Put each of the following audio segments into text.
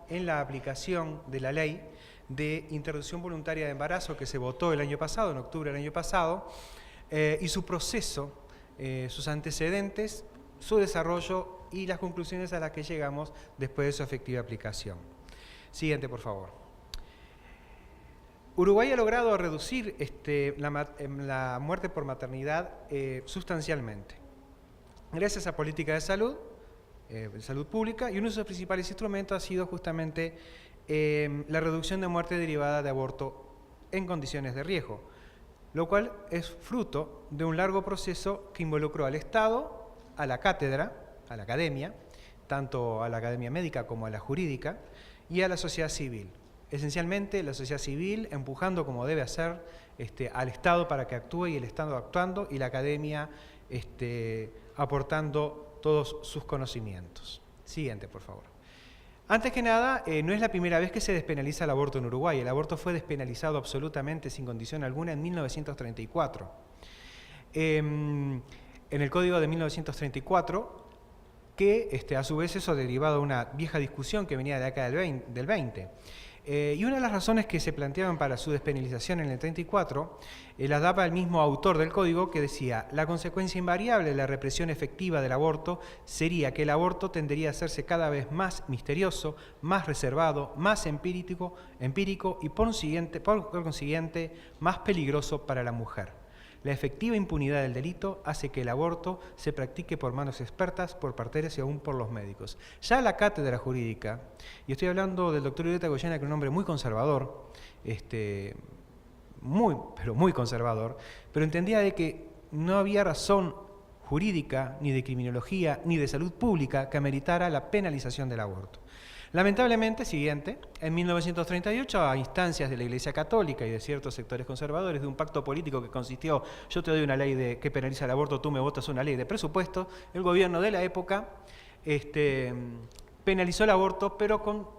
en la aplicación de la ley de interrupción voluntaria de embarazo que se votó el año pasado, en octubre del año pasado, y su proceso, sus antecedentes, su desarrollo y las conclusiones a las que llegamos después de su efectiva aplicación. Siguiente, por favor. Uruguay ha logrado reducir la muerte por maternidad sustancialmente, gracias a políticas de salud pública, y uno de sus principales instrumentos ha sido justamente la reducción de muerte derivada de aborto en condiciones de riesgo, lo cual es fruto de un largo proceso que involucró al Estado, a la cátedra, a la academia, tanto a la academia médica como a la jurídica, y a la sociedad civil. Esencialmente la sociedad civil empujando como debe hacer al Estado para que actúe, y el Estado actuando, y la academia aportando todos sus conocimientos. Siguiente, por favor. Antes que nada, no es la primera vez que se despenaliza el aborto en Uruguay. El aborto fue despenalizado absolutamente sin condición alguna en 1934. En el Código de 1934, que a su vez eso derivado de una vieja discusión que venía de la década del 20. Y una de las razones que se planteaban para su despenalización en el 34 las daba el mismo autor del código, que decía: la consecuencia invariable de la represión efectiva del aborto sería que el aborto tendería a hacerse cada vez más misterioso, más reservado, más empírico y por consiguiente más peligroso para la mujer. La efectiva impunidad del delito hace que el aborto se practique por manos expertas, por parteras y aún por los médicos. Ya la cátedra jurídica, y estoy hablando del doctor Violeta Goyena, que es un hombre muy conservador, muy conservador, pero entendía de que no había razón jurídica, ni de criminología, ni de salud pública que ameritara la penalización del aborto. Lamentablemente, siguiente, en 1938, a instancias de la Iglesia Católica y de ciertos sectores conservadores, de un pacto político que consistió: yo te doy una ley que penaliza el aborto, tú me votas una ley de presupuesto, el gobierno de la época penalizó el aborto, pero con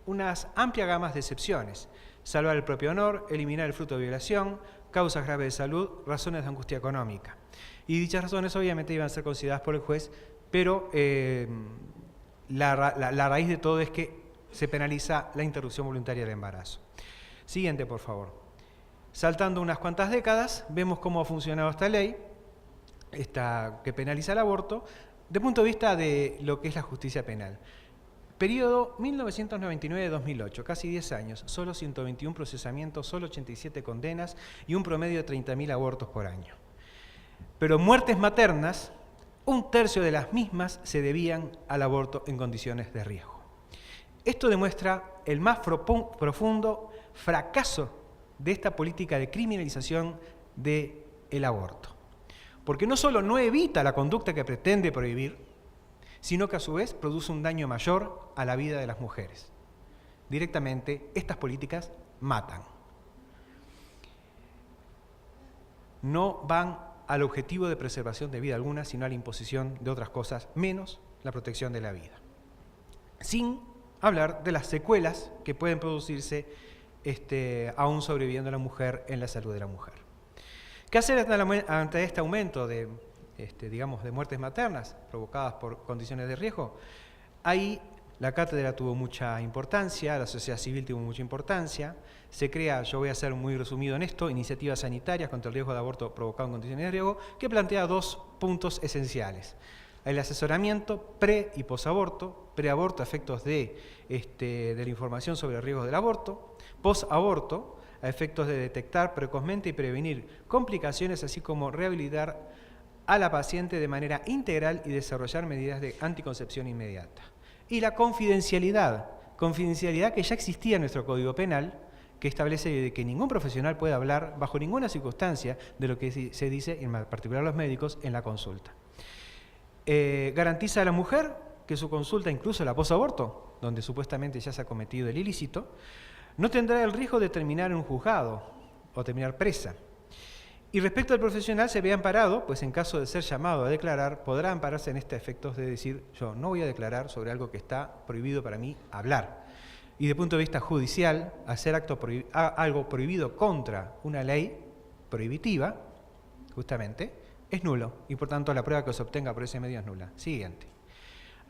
unas amplias gamas de excepciones: salvar el propio honor, eliminar el fruto de violación, causas graves de salud, razones de angustia económica. Y dichas razones obviamente iban a ser consideradas por el juez, pero la raíz de todo es que se penaliza la interrupción voluntaria del embarazo. Siguiente, por favor. Saltando unas cuantas décadas, vemos cómo ha funcionado esta ley, que penaliza el aborto, desde el punto de vista de lo que es la justicia penal. Periodo 1999-2008, casi 10 años, solo 121 procesamientos, solo 87 condenas y un promedio de 30.000 abortos por año. Pero muertes maternas, un tercio de las mismas se debían al aborto en condiciones de riesgo. Esto demuestra el más profundo fracaso de esta política de criminalización del aborto. Porque no solo no evita la conducta que pretende prohibir, sino que a su vez produce un daño mayor a la vida de las mujeres. Directamente, estas políticas matan. No van al objetivo de preservación de vida alguna, sino a la imposición de otras cosas, menos la protección de la vida. Sin hablar de las secuelas que pueden producirse aún sobreviviendo la mujer en la salud de la mujer. ¿Qué hacer ante este aumento de muertes maternas provocadas por condiciones de riesgo? Ahí la cátedra tuvo mucha importancia, la sociedad civil tuvo mucha importancia. Se crea, yo voy a ser muy resumido en esto, iniciativas sanitarias contra el riesgo de aborto provocado en condiciones de riesgo, que plantea dos puntos esenciales: el asesoramiento pre- y posaborto, preaborto a efectos de la información sobre el riesgo del aborto, posaborto a efectos de detectar precozmente y prevenir complicaciones, así como rehabilitar a la paciente de manera integral y desarrollar medidas de anticoncepción inmediata. Y la confidencialidad que ya existía en nuestro Código Penal, que establece que ningún profesional puede hablar bajo ninguna circunstancia de lo que se dice, en particular los médicos, en la consulta. Garantiza a la mujer que su consulta, incluso la posaborto, donde supuestamente ya se ha cometido el ilícito, no tendrá el riesgo de terminar en un juzgado o terminar presa. Y respecto al profesional, se ve amparado, pues en caso de ser llamado a declarar, podrá ampararse en efectos de decir: yo no voy a declarar sobre algo que está prohibido para mí hablar. Y desde el punto de vista judicial, hacer algo prohibido contra una ley prohibitiva, justamente, es nulo. Y por tanto la prueba que se obtenga por ese medio es nula. Siguiente.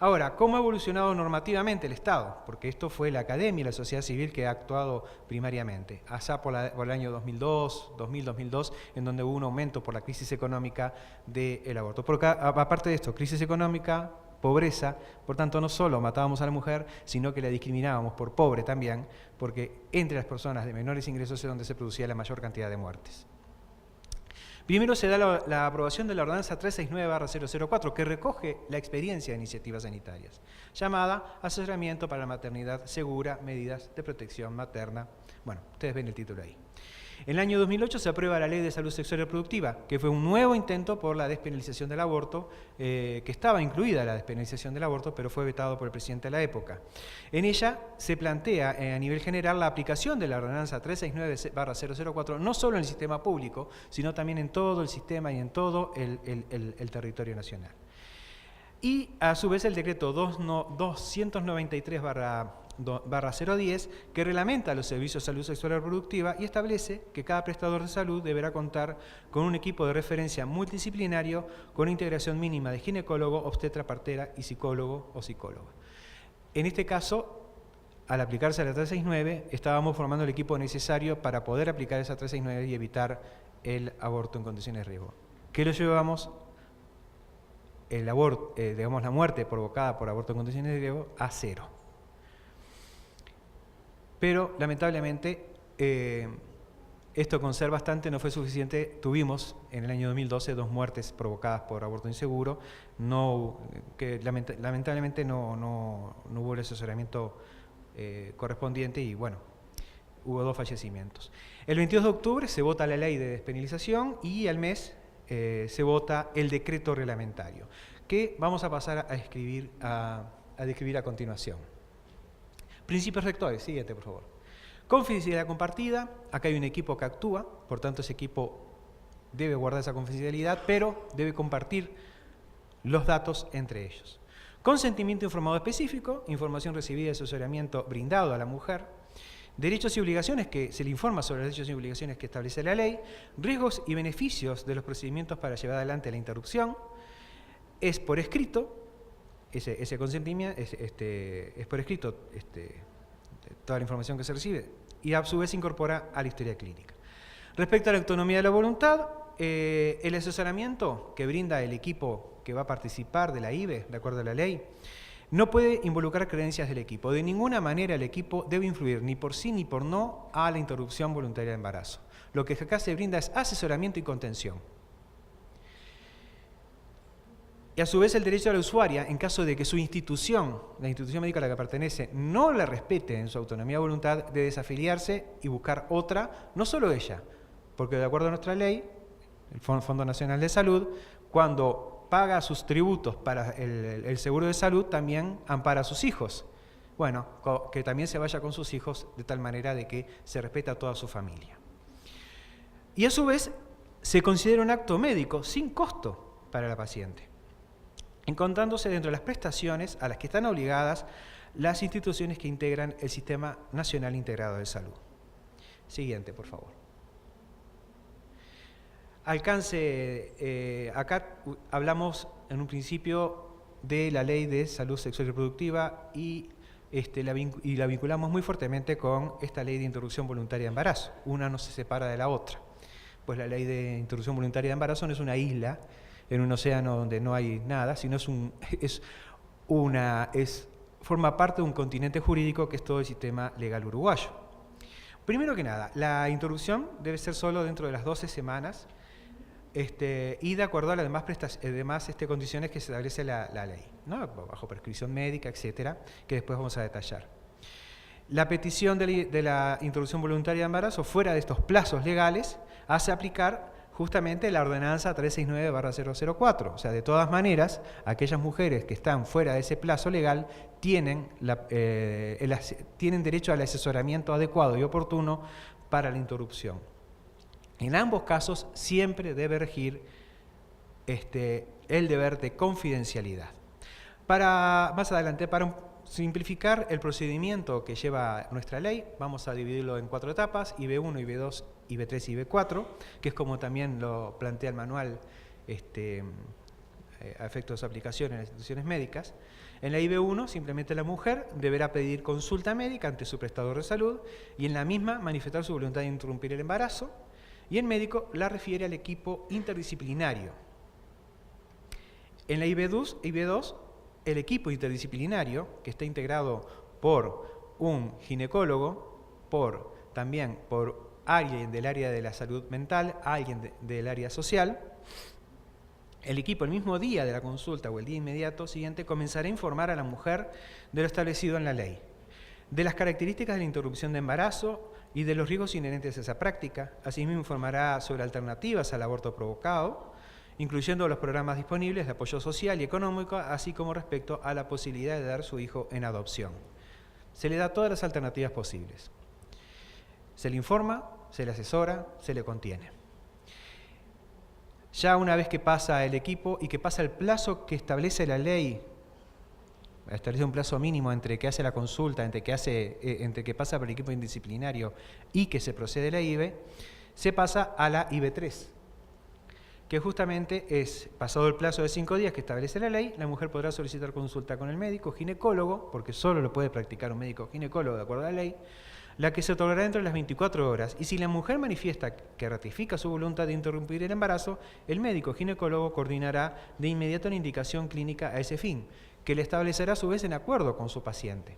Ahora, ¿cómo ha evolucionado normativamente el Estado? Porque esto fue la academia y la sociedad civil que ha actuado primariamente. Allá por el año 2002, en donde hubo un aumento por la crisis económica del aborto. Porque aparte de esto, crisis económica, pobreza, por tanto no solo matábamos a la mujer, sino que la discriminábamos por pobre también, porque entre las personas de menores ingresos es donde se producía la mayor cantidad de muertes. Primero se da la aprobación de la ordenanza 369/004, que recoge la experiencia de iniciativas sanitarias, llamada Asesoramiento para la Maternidad Segura, Medidas de Protección Materna. Bueno, ustedes ven el título ahí. En el año 2008 se aprueba la Ley de Salud Sexual y Reproductiva, que fue un nuevo intento por la despenalización del aborto, que estaba incluida la despenalización del aborto, pero fue vetado por el presidente de la época. En ella se plantea a nivel general la aplicación de la ordenanza 369/004, no solo en el sistema público, sino también en todo el sistema y en todo el territorio nacional. Y a su vez el decreto 293/010, que reglamenta los servicios de salud sexual y reproductiva y establece que cada prestador de salud deberá contar con un equipo de referencia multidisciplinario con integración mínima de ginecólogo, obstetra, partera y psicólogo o psicóloga. En este caso, al aplicarse a la 369, estábamos formando el equipo necesario para poder aplicar esa 369 y evitar el aborto en condiciones de riesgo. ¿Qué lo llevamos? El aborto, digamos, la muerte provocada por aborto en condiciones de riesgo a 0. Pero lamentablemente esto con ser bastante no fue suficiente. Tuvimos en el año 2012 2 muertes provocadas por aborto inseguro, que lamentablemente no hubo el asesoramiento correspondiente y bueno, hubo 2 fallecimientos. El 22 de octubre se vota la ley de despenalización y al mes se vota el decreto reglamentario, que vamos a pasar a describir a continuación. Principios rectores, siguiente por favor. Confidencialidad compartida, acá hay un equipo que actúa, por tanto ese equipo debe guardar esa confidencialidad, pero debe compartir los datos entre ellos. Consentimiento informado específico, información recibida y asesoramiento brindado a la mujer. Derechos y obligaciones, que se le informa sobre los derechos y obligaciones que establece la ley. Riesgos y beneficios de los procedimientos para llevar adelante la interrupción. Es por escrito, ese consentimiento, es por escrito toda la información que se recibe y a su vez se incorpora a la historia clínica. Respecto a la autonomía de la voluntad, el asesoramiento que brinda el equipo que va a participar de la IVE, de acuerdo a la ley, no puede involucrar creencias del equipo. De ninguna manera el equipo debe influir ni por sí ni por no a la interrupción voluntaria de embarazo. Lo que acá se brinda es asesoramiento y contención. Y a su vez el derecho a la usuaria, en caso de que su institución, la institución médica a la que pertenece, no la respete en su autonomía de voluntad, de desafiliarse y buscar otra, no solo ella, porque de acuerdo a nuestra ley, el Fondo Nacional de Salud, cuando paga sus tributos para el seguro de salud, también ampara a sus hijos. Bueno, que también se vaya con sus hijos de tal manera de que se respeta a toda su familia. Y a su vez, se considera un acto médico sin costo para la paciente, encontrándose dentro de las prestaciones a las que están obligadas las instituciones que integran el Sistema Nacional Integrado de Salud. Siguiente, por favor. Alcance, acá hablamos en un principio de la Ley de Salud Sexual y Reproductiva y la vinculamos muy fuertemente con esta Ley de Interrupción Voluntaria de Embarazo. Una no se separa de la otra. Pues la Ley de Interrupción Voluntaria de Embarazo no es una isla en un océano donde no hay nada, sino forma parte de un continente jurídico que es todo el sistema legal uruguayo. Primero que nada, la interrupción debe ser solo dentro de las 12 semanas y de acuerdo a las demás condiciones que se establece la ley, ¿no? Bajo prescripción médica, etcétera, que después vamos a detallar. La petición de la interrupción voluntaria de embarazo fuera de estos plazos legales hace aplicar justamente la ordenanza 369/004. O sea, de todas maneras, aquellas mujeres que están fuera de ese plazo legal tienen derecho al asesoramiento adecuado y oportuno para la interrupción. En ambos casos siempre debe regir el deber de confidencialidad. Más adelante, para simplificar el procedimiento que lleva nuestra ley, vamos a dividirlo en 4 etapas, IB1, IB2, IB3 y IB4, que es como también lo plantea el manual a efectos de aplicación en las instituciones médicas. En la IB1 simplemente la mujer deberá pedir consulta médica ante su prestador de salud y en la misma manifestar su voluntad de interrumpir el embarazo, y el médico la refiere al equipo interdisciplinario. En la IB2 el equipo interdisciplinario, que está integrado por un ginecólogo, también por alguien del área de la salud mental, alguien del área social, el equipo el mismo día de la consulta o el día inmediato siguiente comenzará a informar a la mujer de lo establecido en la ley, de las características de la interrupción de embarazo y de los riesgos inherentes a esa práctica. Asimismo informará sobre alternativas al aborto provocado, incluyendo los programas disponibles de apoyo social y económico, así como respecto a la posibilidad de dar su hijo en adopción. Se le da todas las alternativas posibles. Se le informa, se le asesora, se le contiene. Ya una vez que pasa el equipo y que pasa el plazo que establece la ley, establece un plazo mínimo entre que hace la consulta, entre que pasa por el equipo indisciplinario y que se procede a la IBE, se pasa a la IB3, que justamente es, pasado el plazo de 5 días que establece la ley, la mujer podrá solicitar consulta con el médico ginecólogo, porque solo lo puede practicar un médico ginecólogo de acuerdo a la ley, la que se otorgará dentro de las 24 horas. Y si la mujer manifiesta que ratifica su voluntad de interrumpir el embarazo, el médico ginecólogo coordinará de inmediato una indicación clínica a ese fin, que le establecerá a su vez en acuerdo con su paciente.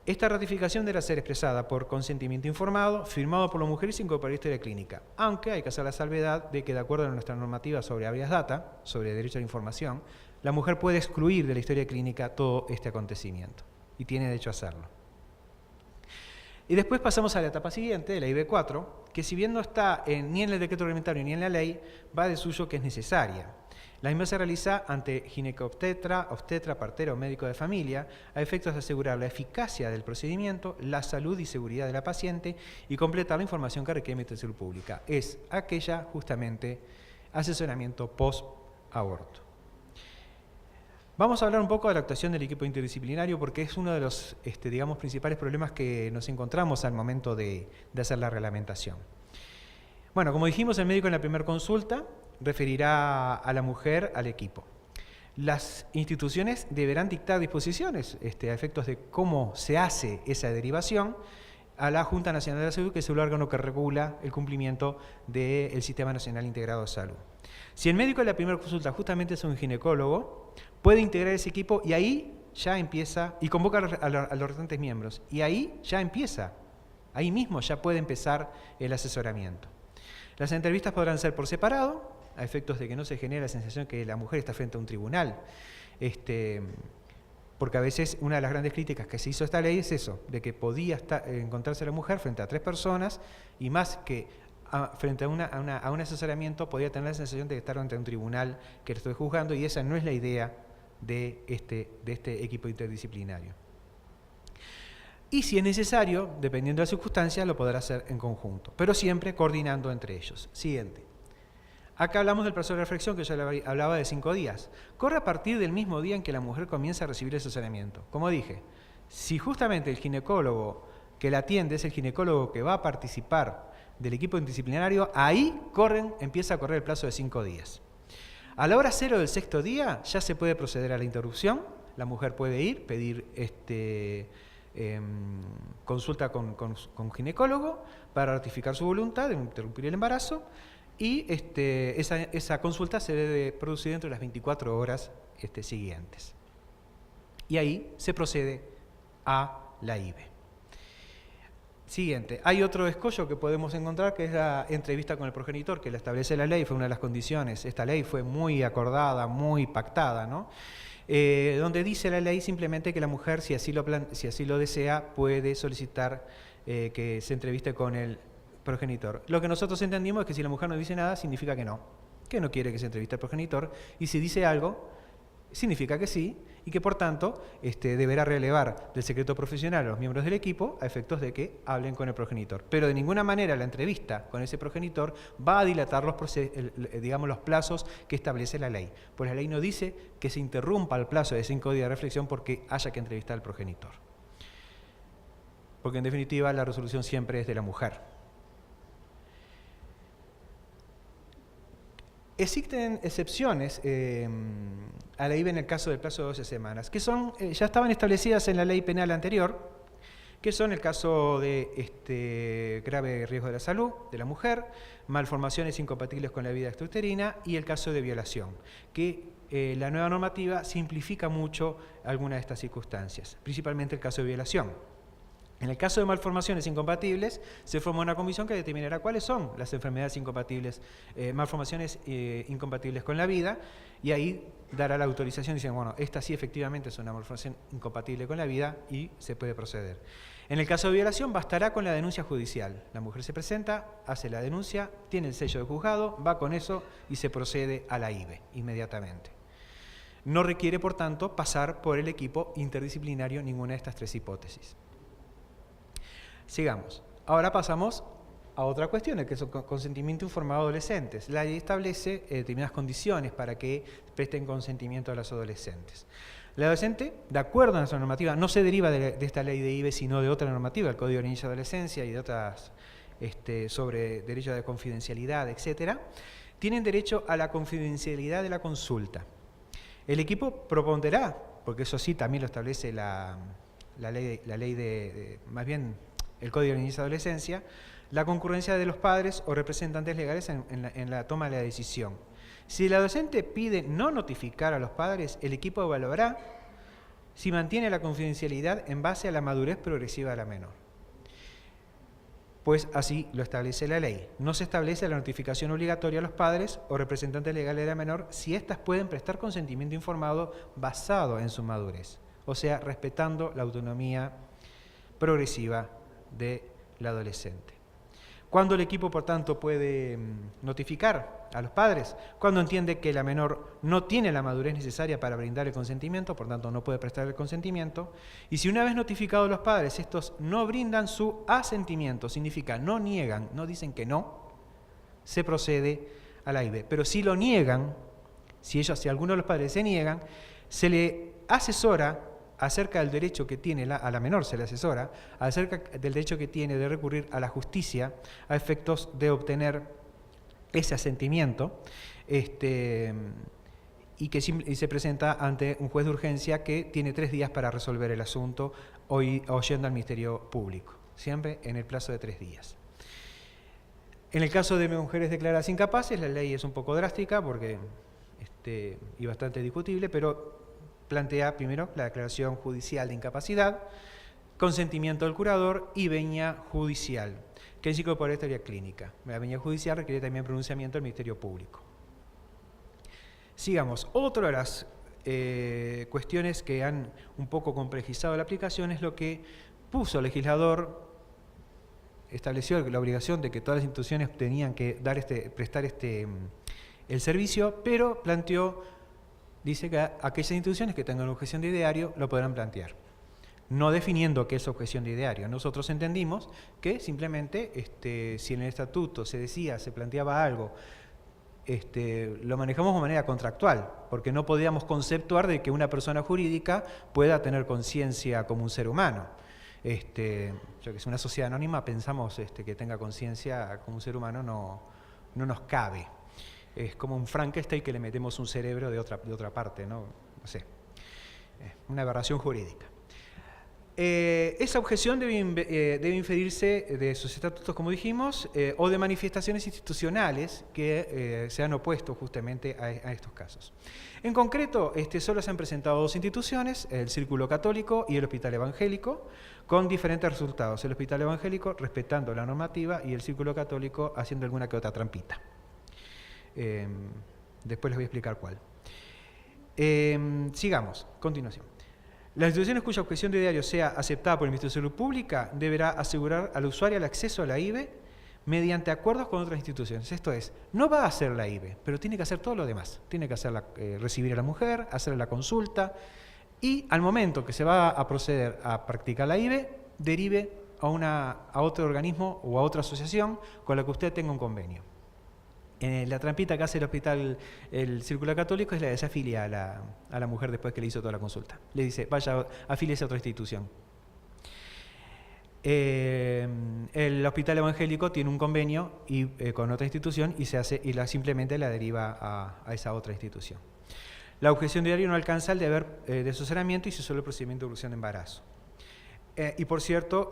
Esta ratificación deberá ser expresada por consentimiento informado, firmado por la mujer y sin compartir historia clínica, aunque hay que hacer la salvedad de que, de acuerdo a nuestra normativa sobre habeas data, sobre derecho a la información, la mujer puede excluir de la historia clínica todo este acontecimiento, y tiene derecho a hacerlo. Y después pasamos a la etapa siguiente, de la IB4, que si bien no está ni en el decreto reglamentario ni en la ley, va de suyo que es necesaria. La misma se realiza ante ginecobstetra, obstetra, partera o médico de familia, a efectos de asegurar la eficacia del procedimiento, la salud y seguridad de la paciente y completar la información que requiere la salud pública. Es aquella, justamente, asesoramiento post-aborto. Vamos a hablar un poco de la actuación del equipo interdisciplinario porque es uno de los digamos, principales problemas que nos encontramos al momento de hacer la reglamentación. Bueno, como dijimos, el médico en la primera consulta referirá a la mujer al equipo. Las instituciones deberán dictar disposiciones a efectos de cómo se hace esa derivación a la Junta Nacional de la Salud, que es el órgano que regula el cumplimiento del Sistema Nacional Integrado de Salud. Si el médico en la primera consulta justamente es un ginecólogo, puede integrar ese equipo y ahí ya empieza, y convoca a los restantes miembros, y ahí ya empieza, ahí mismo ya puede empezar el asesoramiento. Las entrevistas podrán ser por separado, a efectos de que no se genere la sensación que la mujer está frente a un tribunal, porque a veces una de las grandes críticas que se hizo a esta ley es eso, de que podía encontrarse la mujer frente a 3 personas y más que frente a un asesoramiento podía tener la sensación de estar ante un tribunal que lo estoy juzgando, y esa no es la idea de este equipo interdisciplinario. Y si es necesario, dependiendo de las circunstancias, lo podrá hacer en conjunto, pero siempre coordinando entre ellos. Siguiente. Acá hablamos del plazo de reflexión, que ya hablaba de 5 días. Corre a partir del mismo día en que la mujer comienza a recibir el asesoramiento. Como dije, si justamente el ginecólogo que la atiende es el ginecólogo que va a participar del equipo interdisciplinario, ahí empieza a correr el plazo de 5 días. A la hora 0 del 6º día ya se puede proceder a la interrupción. La mujer puede ir, pedir consulta con ginecólogo para ratificar su voluntad de interrumpir el embarazo, y esa consulta se debe producir dentro de las 24 horas siguientes. Y ahí se procede a la IBE. Siguiente, hay otro escollo que podemos encontrar, que es la entrevista con el progenitor, que la establece la ley, fue una de las condiciones. Esta ley fue muy acordada, muy pactada, ¿no? Donde dice la ley simplemente que la mujer, si así lo desea, puede solicitar que se entreviste con el progenitor. Lo que nosotros entendimos es que si la mujer no dice nada, significa que no quiere que se entreviste al progenitor, y si dice algo, significa que sí, y que por tanto deberá relevar del secreto profesional a los miembros del equipo a efectos de que hablen con el progenitor. Pero de ninguna manera la entrevista con ese progenitor va a dilatar los plazos que establece la ley. Pues la ley no dice que se interrumpa el plazo de 5 días de reflexión porque haya que entrevistar al progenitor. Porque en definitiva la resolución siempre es de la mujer. Existen excepciones a la IVE en el caso del plazo de 12 semanas, que son, ya estaban establecidas en la ley penal anterior, que son el caso de grave riesgo de la salud de la mujer, malformaciones incompatibles con la vida extrauterina y el caso de violación, que la nueva normativa simplifica mucho algunas de estas circunstancias, principalmente el caso de violación. En el caso de malformaciones incompatibles, se forma una comisión que determinará cuáles son las enfermedades incompatibles, malformaciones incompatibles con la vida, y ahí dará la autorización diciendo, bueno, esta sí efectivamente es una malformación incompatible con la vida y se puede proceder. En el caso de violación, bastará con la denuncia judicial. La mujer se presenta, hace la denuncia, tiene el sello de juzgado, va con eso y se procede a la IVE inmediatamente. No requiere, por tanto, pasar por el equipo interdisciplinario ninguna de estas tres hipótesis. Sigamos. Ahora pasamos a otra cuestión, que es el consentimiento informado a adolescentes. La ley establece determinadas condiciones para que presten consentimiento a los adolescentes. El adolescente, de acuerdo a nuestra normativa, no se deriva de esta ley de IVE, sino de otra normativa, el Código de Niñez y Adolescencia y de otras sobre derecho de confidencialidad, etc., tienen derecho a la confidencialidad de la consulta. El equipo propondrá, porque eso sí también lo establece la ley más bien el Código de Niñez y Adolescencia, la concurrencia de los padres o representantes legales en la toma de la decisión. Si el adolescente pide no notificar a los padres, el equipo evaluará si mantiene la confidencialidad en base a la madurez progresiva de la menor. Pues así lo establece la ley. No se establece la notificación obligatoria a los padres o representantes legales de la menor si éstas pueden prestar consentimiento informado basado en su madurez, o sea, respetando la autonomía progresiva del adolescente. ¿Cuándo el equipo, por tanto, puede notificar a los padres? Cuando entiende que la menor no tiene la madurez necesaria para brindar el consentimiento, por tanto no puede prestar el consentimiento. Y si una vez notificados los padres, estos no brindan su asentimiento, significa no niegan, no dicen que no, se procede a la IVE. Pero si lo niegan, si alguno de los padres se niegan, se le asesora acerca del derecho que tiene, a la menor se le asesora, acerca del derecho que tiene de recurrir a la justicia a efectos de obtener ese asentimiento, y que se presenta ante un juez de urgencia que tiene 3 días para resolver el asunto oyendo al Ministerio Público, siempre en el plazo de 3 días. En el caso de mujeres declaradas incapaces, la ley es un poco drástica y bastante discutible, pero plantea primero la declaración judicial de incapacidad, consentimiento del curador y venia judicial, que es incorpora historia clínica. La venia judicial requiere también pronunciamiento del Ministerio Público. Sigamos. Otra de las cuestiones que han un poco complejizado la aplicación es lo que puso el legislador, estableció la obligación de que todas las instituciones tenían que prestar el servicio, pero dice que aquellas instituciones que tengan objeción de ideario lo podrán plantear, no definiendo qué es objeción de ideario. Nosotros entendimos que simplemente si en el estatuto se planteaba algo, lo manejamos de manera contractual, porque no podíamos conceptuar de que una persona jurídica pueda tener conciencia como un ser humano. Yo que es una sociedad anónima, pensamos que tenga conciencia como un ser humano no nos cabe. Es como un Frankenstein que le metemos un cerebro de otra parte, ¿no? No sé, una aberración jurídica. Esa objeción debe inferirse de sus estatutos, como dijimos, o de manifestaciones institucionales que se han opuesto justamente a estos casos. En concreto, solo se han presentado 2 instituciones, el Círculo Católico y el Hospital Evangélico, con diferentes resultados. El Hospital Evangélico respetando la normativa y el Círculo Católico haciendo alguna que otra trampita. Después les voy a explicar cuál. Sigamos, continuación. Las instituciones cuya objeción de ideario sea aceptada por el Ministerio de Salud Pública deberá asegurar al usuario el acceso a la IVE mediante acuerdos con otras instituciones. Esto es, no va a hacer la IVE, pero tiene que hacer todo lo demás. Tiene que recibir a la mujer, hacer la consulta y al momento que se va a proceder a practicar la IVE, derive a otro organismo o a otra asociación con la que usted tenga un convenio. La trampita que hace el Círculo Católico es la desafilia a la mujer después que le hizo toda la consulta. Le dice, vaya, afíliese a otra institución. el hospital evangélico tiene un convenio con otra institución y simplemente la deriva a esa otra institución. La objeción de diario no alcanza el deber de asesoramiento y se suele el procedimiento de evolución de embarazo. Y por cierto,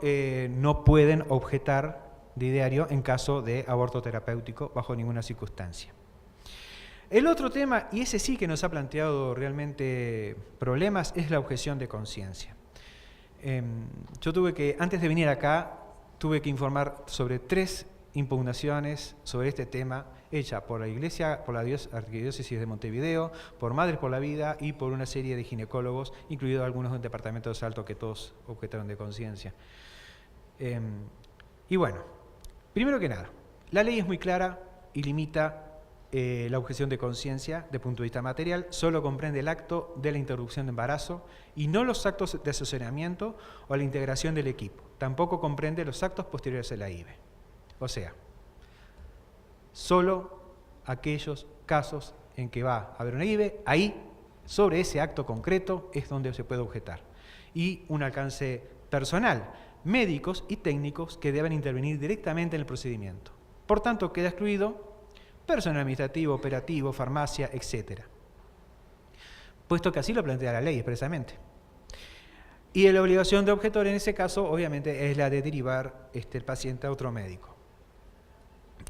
no pueden objetar de diario en caso de aborto terapéutico bajo ninguna circunstancia. El otro tema, y ese sí que nos ha planteado realmente problemas, es la objeción de conciencia. Yo antes de venir acá, tuve que informar sobre 3 impugnaciones sobre este tema, hechas por la Iglesia, por la Arquidiócesis de Montevideo, por Madres por la Vida y por una serie de ginecólogos, incluidos algunos del Departamento de Salto, que todos objetaron de conciencia. Y bueno, primero que nada, la ley es muy clara y limita la objeción de conciencia, desde el punto de vista material, solo comprende el acto de la interrupción de embarazo y no los actos de asesoramiento o la integración del equipo. Tampoco comprende los actos posteriores a la IVE. O sea, solo aquellos casos en que va a haber una IVE, ahí, sobre ese acto concreto, es donde se puede objetar. Y un alcance personal, médicos y técnicos que deben intervenir directamente en el procedimiento. Por tanto, queda excluido personal administrativo, operativo, farmacia, etc. Puesto que así lo plantea la ley expresamente. Y la obligación de objetor en ese caso, obviamente, es la de derivar el paciente a otro médico.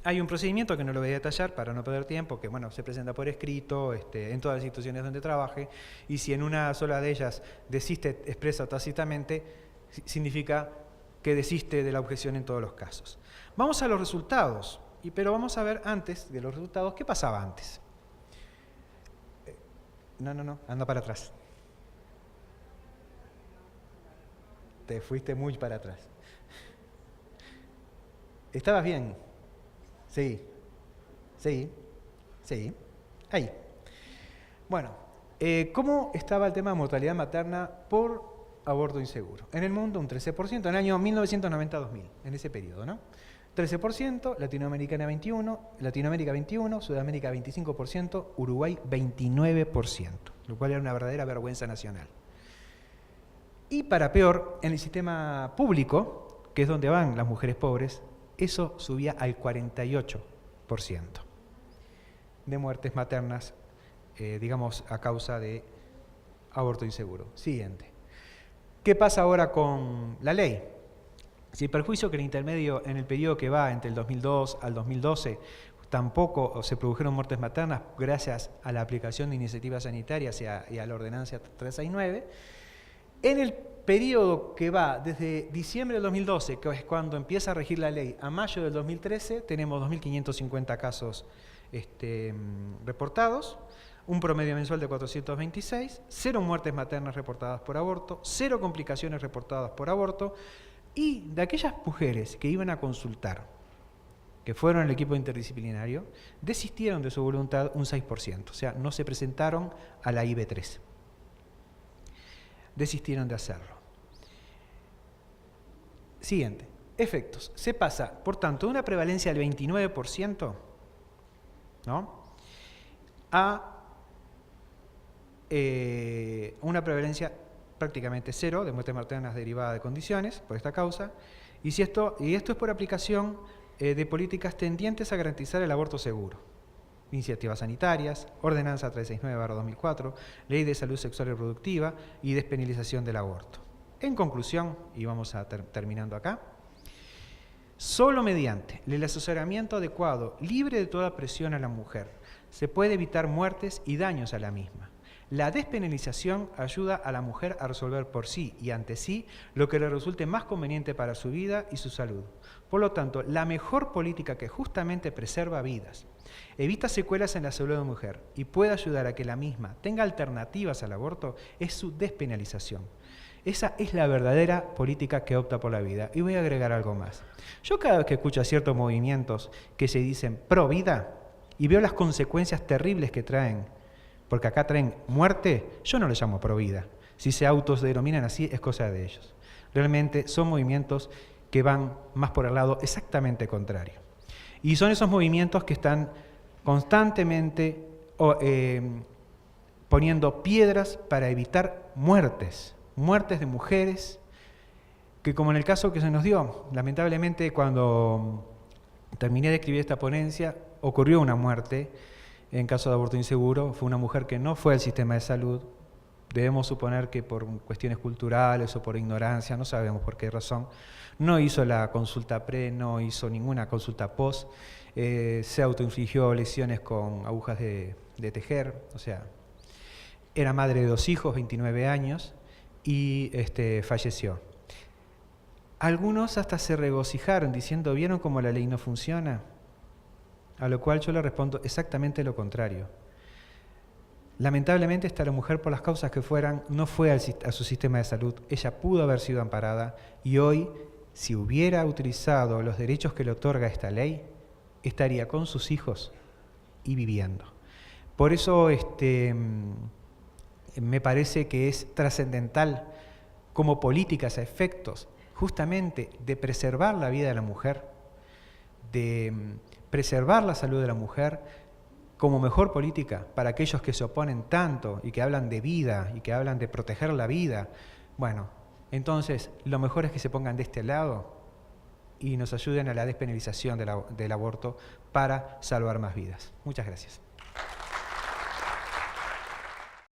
Hay un procedimiento que no lo voy a detallar para no perder tiempo, que bueno, se presenta por escrito en todas las instituciones donde trabaje, y si en una sola de ellas desiste expresa o tácitamente, significa que desiste de la objeción en todos los casos. Vamos a los resultados. Pero vamos a ver antes de los resultados, ¿qué pasaba antes? No, anda para atrás. Te fuiste muy para atrás. ¿Estabas bien? Sí. Ahí. Bueno, ¿cómo estaba el tema de mortalidad materna por aborto inseguro? En el mundo un 13%, en el año 1990-2000, en ese periodo, ¿no? 13%, Latinoamérica 21%, Sudamérica 25%, Uruguay 29%, lo cual era una verdadera vergüenza nacional. Y para peor, en el sistema público, que es donde van las mujeres pobres, eso subía al 48% de muertes maternas, digamos, a causa de aborto inseguro. Siguiente. ¿Qué pasa ahora con la ley? Si el perjuicio que en el periodo que va entre el 2002 al 2012 tampoco se produjeron muertes maternas gracias a la aplicación de iniciativas sanitarias y a la ordenanza 369, en el periodo que va desde diciembre del 2012, que es cuando empieza a regir la ley, a mayo del 2013, tenemos 2.550 casos reportados, un promedio mensual de 426, 0 muertes maternas reportadas por aborto, 0 complicaciones reportadas por aborto. Y de aquellas mujeres que iban a consultar, que fueron al equipo interdisciplinario, desistieron de su voluntad un 6%, o sea, no se presentaron a la IB3. Desistieron de hacerlo. Siguiente, efectos. Se pasa, por tanto, de una prevalencia del 29%, ¿no?, a una prevalencia prácticamente 0 de muertes maternas derivadas de condiciones por esta causa, y esto es por aplicación de políticas tendientes a garantizar el aborto seguro. Iniciativas sanitarias, Ordenanza 369/2004, Ley de Salud Sexual y Reproductiva y despenalización del aborto. En conclusión, y vamos a terminando acá, solo mediante el asesoramiento adecuado, libre de toda presión a la mujer, se puede evitar muertes y daños a la misma. La despenalización ayuda a la mujer a resolver por sí y ante sí lo que le resulte más conveniente para su vida y su salud. Por lo tanto, la mejor política que justamente preserva vidas, evita secuelas en la salud de la mujer y puede ayudar a que la misma tenga alternativas al aborto es su despenalización. Esa es la verdadera política que opta por la vida. Y voy a agregar algo más. Yo cada vez que escucho a ciertos movimientos que se dicen pro vida y veo las consecuencias terribles que traen, porque acá traen muerte, yo no le llamo provida. Si se autodenominan así, es cosa de ellos. Realmente son movimientos que van más por el lado exactamente contrario. Y son esos movimientos que están constantemente poniendo piedras para evitar muertes de mujeres que como en el caso que se nos dio, lamentablemente cuando terminé de escribir esta ponencia, ocurrió una muerte en caso de aborto inseguro. Fue una mujer que no fue al sistema de salud. Debemos suponer que por cuestiones culturales o por ignorancia, no sabemos por qué razón, no hizo la consulta pre, no hizo ninguna consulta post, se autoinfligió lesiones con agujas de tejer, o sea, era madre de 2 hijos, 29 años, y falleció. Algunos hasta se regocijaron diciendo, ¿vieron cómo la ley no funciona? A lo cual yo le respondo exactamente lo contrario. Lamentablemente esta mujer, por las causas que fueran, no fue a su sistema de salud. Ella pudo haber sido amparada y hoy, si hubiera utilizado los derechos que le otorga esta ley, estaría con sus hijos y viviendo. Por eso me parece que es trascendental como políticas a efectos justamente de preservar la vida de la mujer, de preservar la salud de la mujer, como mejor política para aquellos que se oponen tanto y que hablan de vida y que hablan de proteger la vida. Bueno, entonces lo mejor es que se pongan de este lado y nos ayuden a la despenalización del aborto para salvar más vidas. Muchas gracias.